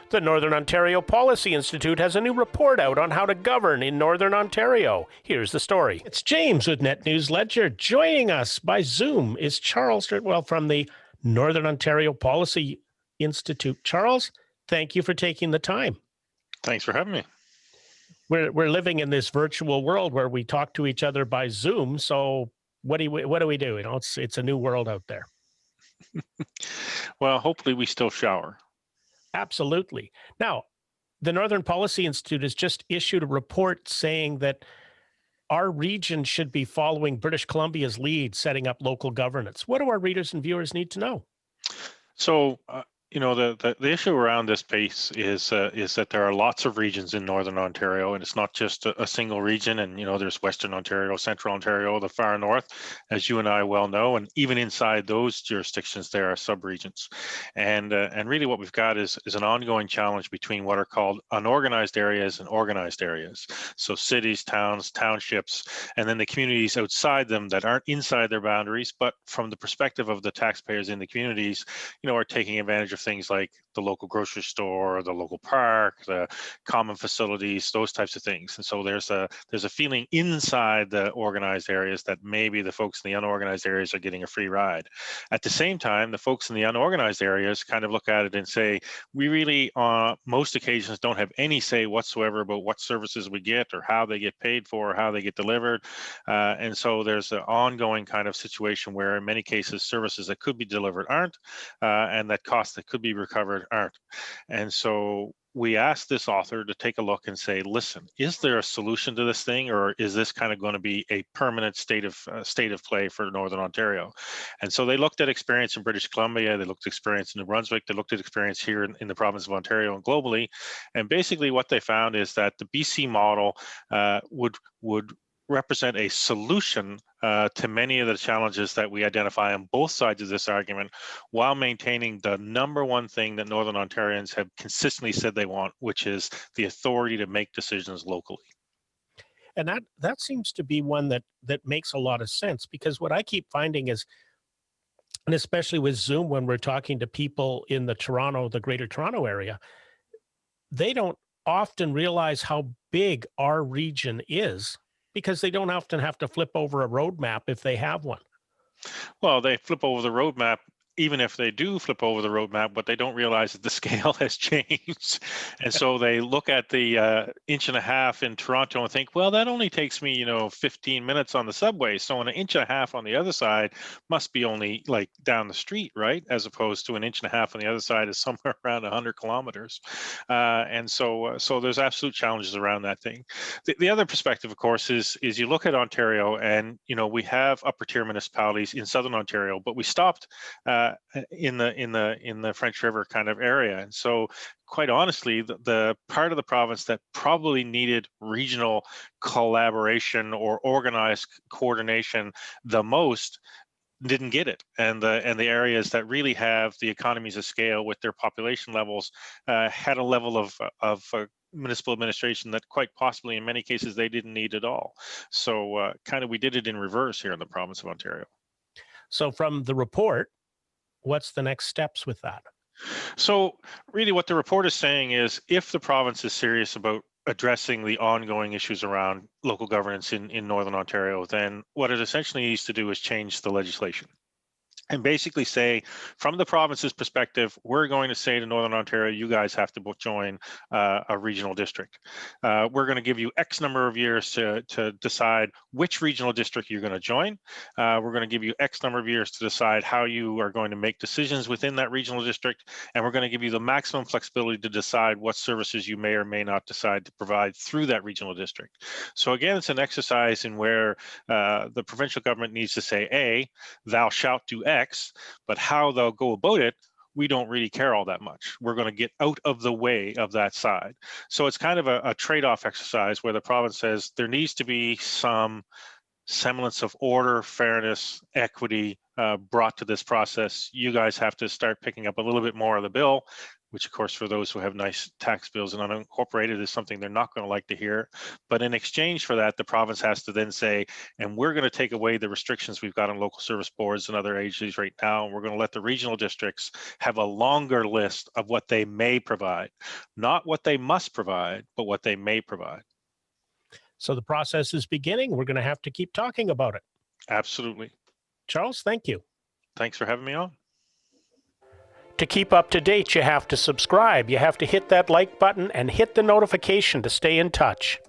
The Northern Ontario Policy Institute has a new report out on how to govern in Northern Ontario. Here's the story. It's James with Net News Ledger. Joining us by Zoom is Charles Cirtwill from the Northern Ontario Policy Institute. Charles, thank you for taking the time. Thanks for having me. We're living in this virtual world where we talk to each other by Zoom. So what do we do? You know, it's a new world out there. Well, hopefully we still shower. Absolutely. Now, the Northern Policy Institute has just issued a report saying that our region should be following British Columbia's lead, setting up local governance. What do our readers and viewers need to know? So, the issue around this piece is that there are lots of regions in Northern Ontario, and it's not just a single region. And there's Western Ontario, Central Ontario, the far north, as you and I well know. And even inside those jurisdictions, there are subregions. And really, what we've got is an ongoing challenge between what are called unorganized areas and organized areas. So cities, towns, townships, and then the communities outside them that aren't inside their boundaries, but from the perspective of the taxpayers in the communities, are taking advantage of things like the local grocery store, the local park, the common facilities, those types of things. And so there's a feeling inside the organized areas that maybe the folks in the unorganized areas are getting a free ride. At the same time, the folks in the unorganized areas kind of look at it and say, we really, on most occasions, don't have any say whatsoever about what services we get or how they get paid for or how they get delivered. And so there's an ongoing kind of situation where in many cases, services that could be delivered aren't, and that costs that could be recovered aren't. And so we asked this author to take a look and say, listen, is there a solution to this thing, or is this kind of going to be a permanent state of play for Northern Ontario? And so they looked at experience in British Columbia, they looked at experience in New Brunswick, they looked at experience here in the province of Ontario and globally. And basically what they found is that the BC model would represent a solution to many of the challenges that we identify on both sides of this argument, while maintaining the number one thing that Northern Ontarians have consistently said they want, which is the authority to make decisions locally. And that seems to be one that makes a lot of sense, because what I keep finding is, and especially with Zoom, when we're talking to people in the Greater Toronto area, they don't often realize how big our region is, because they don't often have to flip over a roadmap if they have one. Well, they flip over the roadmap. Even if they do flip over the roadmap, but they don't realize that the scale has changed. And so they look at the inch and a half in Toronto and think, well, that only takes me, 15 minutes on the subway. So an inch and a half on the other side must be only like down the street, right? As opposed to an inch and a half on the other side is somewhere around 100 kilometers. And so there's absolute challenges around that thing. The other perspective, of course, is you look at Ontario and, we have upper tier municipalities in Southern Ontario, but we stopped in the French River kind of area. And so quite honestly, the part of the province that probably needed regional collaboration or organized coordination the most didn't get it, and the areas that really have the economies of scale with their population levels had a level of municipal administration that quite possibly in many cases they didn't need at all. So kind of we did it in reverse here in the province of Ontario. So from the report, what's the next steps with that? So really what the report is saying is, if the province is serious about addressing the ongoing issues around local governance in Northern Ontario, then what it essentially needs to do is change the legislation. And basically say, from the province's perspective, we're going to say to Northern Ontario, you guys have to join a regional district. We're going to give you X number of years to decide which regional district you're going to join. We're going to give you X number of years to decide how you are going to make decisions within that regional district. And we're going to give you the maximum flexibility to decide what services you may or may not decide to provide through that regional district. So again, it's an exercise in where the provincial government needs to say, A, thou shalt do X, but how they'll go about it, we don't really care all that much. We're going to get out of the way of that side. So it's kind of a trade-off exercise where the province says there needs to be some semblance of order, fairness, equity brought to this process. You guys have to start picking up a little bit more of the bill. which of course for those who have nice tax bills and unincorporated is something they're not going to like to hear. But in exchange for that, the province has to then say, and we're going to take away the restrictions we've got on local service boards and other agencies right now, and we're going to let the regional districts have a longer list of what they may provide, not what they must provide, but what they may provide. So the process is beginning. We're going to have to keep talking about it. Absolutely. Charles, thank you. Thanks for having me on. To keep up to date, you have to subscribe. You have to hit that like button and hit the notification to stay in touch.